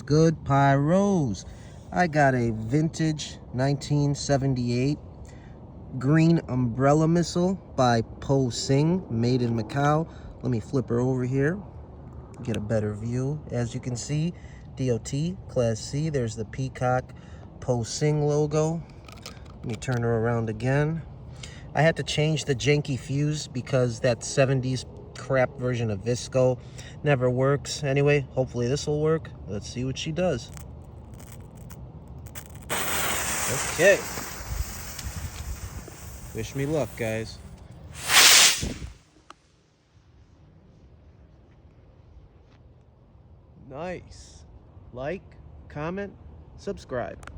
good, Pyros? I got a vintage 1978 green umbrella missile by Po Sing, made in Macau. Let me flip her over here, get a better view. As you can see, DOT Class C. There's the Peacock Po Sing logo. Let me turn her around again. I had to change the janky fuse because that 70s crap version of Visco never works. Anyway, hopefully this will work. Let's see what she does. Okay. Wish me luck, guys. Nice. Like, comment, subscribe.